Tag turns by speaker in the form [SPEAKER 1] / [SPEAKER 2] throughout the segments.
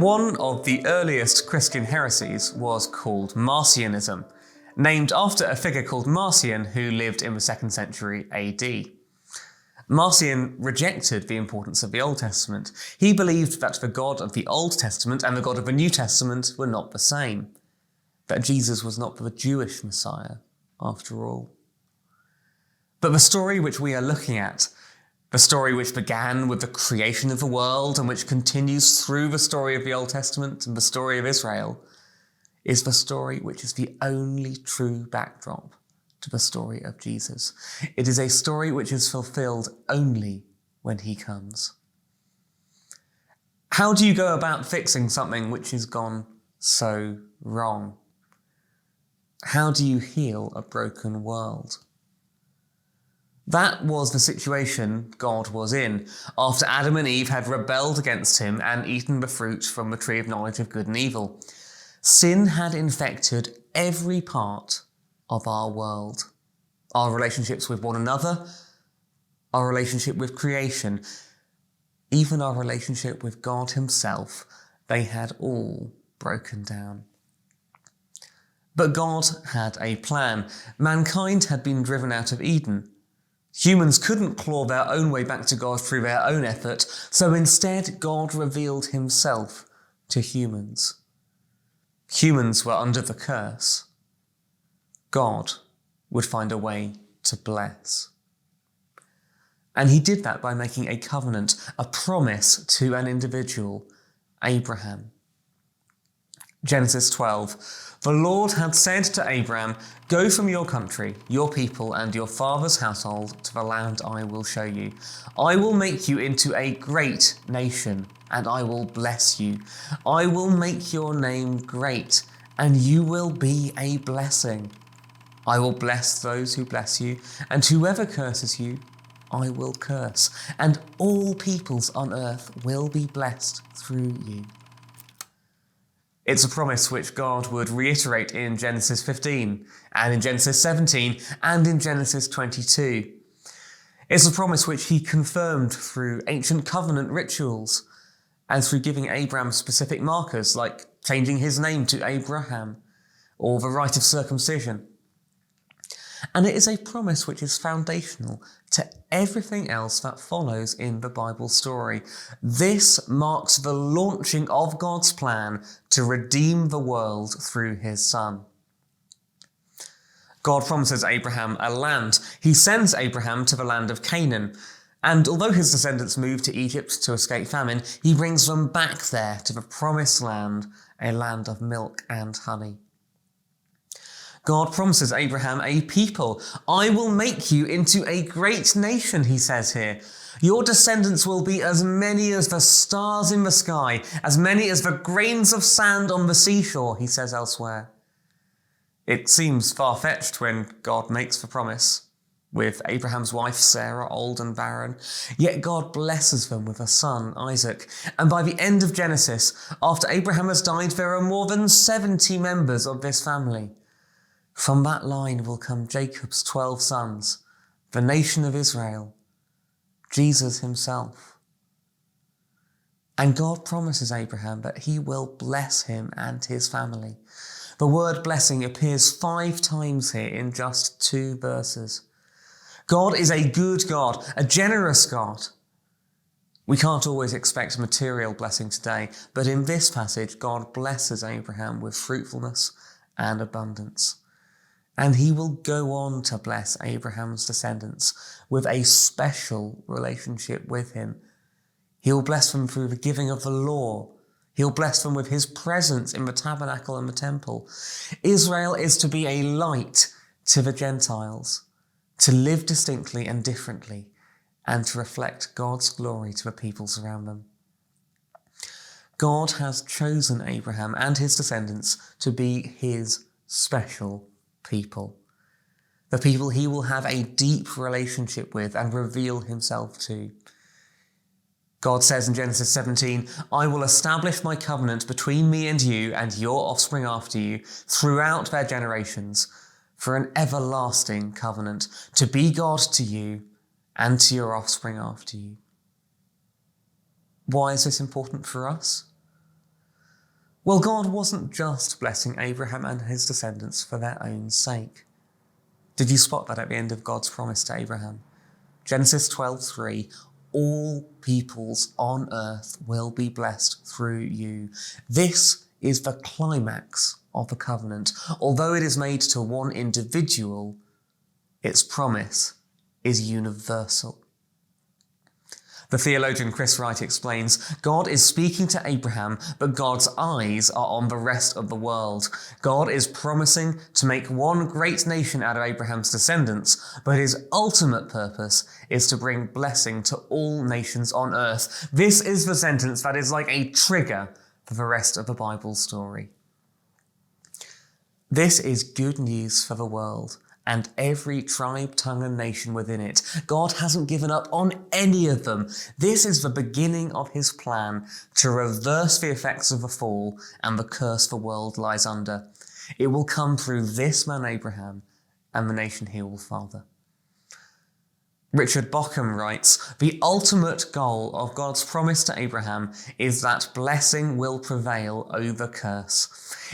[SPEAKER 1] One of the earliest Christian heresies was called Marcionism, named after a figure called Marcion who lived in the 2nd century AD. Marcion rejected the importance of the Old Testament. He believed that the God of the Old Testament and the God of the New Testament were not the same, that Jesus was not the Jewish Messiah, after all. But the story which we are looking at, the story which began with the creation of the world and which continues through the story of the Old Testament and the story of Israel, is the story which is the only true backdrop to the story of Jesus. It is a story which is fulfilled only when he comes. How do you go about fixing something which has gone so wrong? How do you heal a broken world? That was the situation God was in after Adam and Eve had rebelled against him and eaten the fruit from the tree of knowledge of good and evil. Sin had infected every part of our world. Our relationships with one another, our relationship with creation, even our relationship with God himself, they had all broken down. But God had a plan. Mankind had been driven out of Eden. Humans couldn't claw their own way back to God through their own effort, so instead God revealed himself to humans. Humans were under the curse. God would find a way to bless. And he did that by making a covenant, a promise to an individual, Abraham. Genesis 12. The Lord had said to Abraham, "Go from your country, your people, and your father's household to the land I will show you. I will make you into a great nation, and I will bless you. I will make your name great, and you will be a blessing. I will bless those who bless you, and whoever curses you, I will curse, and all peoples on earth will be blessed through you." It's a promise which God would reiterate in Genesis 15, and in Genesis 17, and in Genesis 22. It's a promise which he confirmed through ancient covenant rituals, and through giving Abraham specific markers like changing his name to Abraham, or the rite of circumcision. And it is a promise which is foundational to everything else that follows in the Bible story. This marks the launching of God's plan to redeem the world through his Son. God promises Abraham a land. He sends Abraham to the land of Canaan, and although his descendants move to Egypt to escape famine, he brings them back there to the promised land, a land of milk and honey. God promises Abraham a people. "I will make you into a great nation," he says here. "Your descendants will be as many as the stars in the sky, as many as the grains of sand on the seashore," he says elsewhere. It seems far-fetched when God makes the promise, with Abraham's wife Sarah old and barren. Yet God blesses them with a son, Isaac. And by the end of Genesis, after Abraham has died, there are more than 70 members of this family. From that line will come Jacob's 12 sons, the nation of Israel, Jesus himself. And God promises Abraham that he will bless him and his family. The word blessing appears 5 times here in just 2 verses. God is a good God, a generous God. We can't always expect material blessing today, but in this passage, God blesses Abraham with fruitfulness and abundance. And he will go on to bless Abraham's descendants with a special relationship with him. He'll bless them through the giving of the law. He'll bless them with his presence in the tabernacle and the temple. Israel is to be a light to the Gentiles, to live distinctly and differently, and to reflect God's glory to the peoples around them. God has chosen Abraham and his descendants to be his special people, the people he will have a deep relationship with and reveal himself to. God says in Genesis 17, "I will establish my covenant between me and you and your offspring after you throughout their generations for an everlasting covenant, to be God to you and to your offspring after you." Why is this important for us? Well, God wasn't just blessing Abraham and his descendants for their own sake. Did you spot that at the end of God's promise to Abraham? Genesis 12:3, all peoples on earth will be blessed through you. This is the climax of the covenant. Although it is made to one individual, its promise is universal. The theologian Chris Wright explains, God is speaking to Abraham, but God's eyes are on the rest of the world. God is promising to make one great nation out of Abraham's descendants, but his ultimate purpose is to bring blessing to all nations on earth. This is the sentence that is like a trigger for the rest of the Bible story. This is good news for the world and every tribe, tongue and nation within it. God hasn't given up on any of them. This is the beginning of his plan to reverse the effects of the fall and the curse the world lies under. It will come through this man Abraham and the nation he will father. Richard Bockham writes, the ultimate goal of God's promise to Abraham is that blessing will prevail over curse.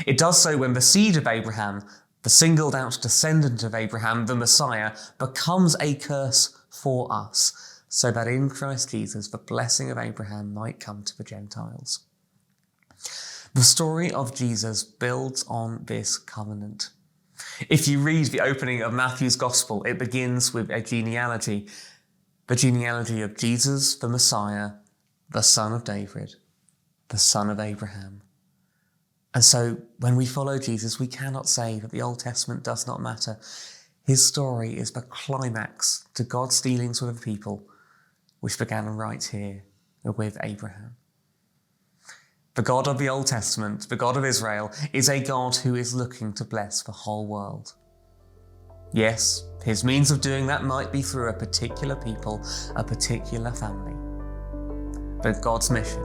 [SPEAKER 1] It does so when the seed of Abraham, the singled out descendant of Abraham, the Messiah, becomes a curse for us, so that in Christ Jesus the blessing of Abraham might come to the Gentiles. The story of Jesus builds on this covenant. If you read the opening of Matthew's Gospel, it begins with a genealogy. The genealogy of Jesus, the Messiah, the son of David, the son of Abraham. And so when we follow Jesus, we cannot say that the Old Testament does not matter. His story is the climax to God's dealings with the people, which began right here with Abraham. The God of the Old Testament, the God of Israel, is a God who is looking to bless the whole world. Yes, his means of doing that might be through a particular people, a particular family. But God's mission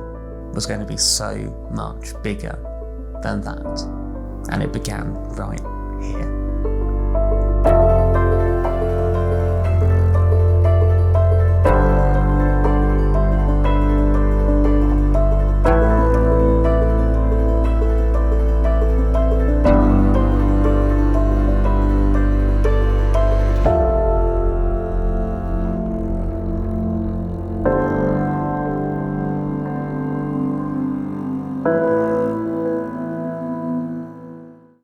[SPEAKER 1] was going to be so much bigger than that. And it began right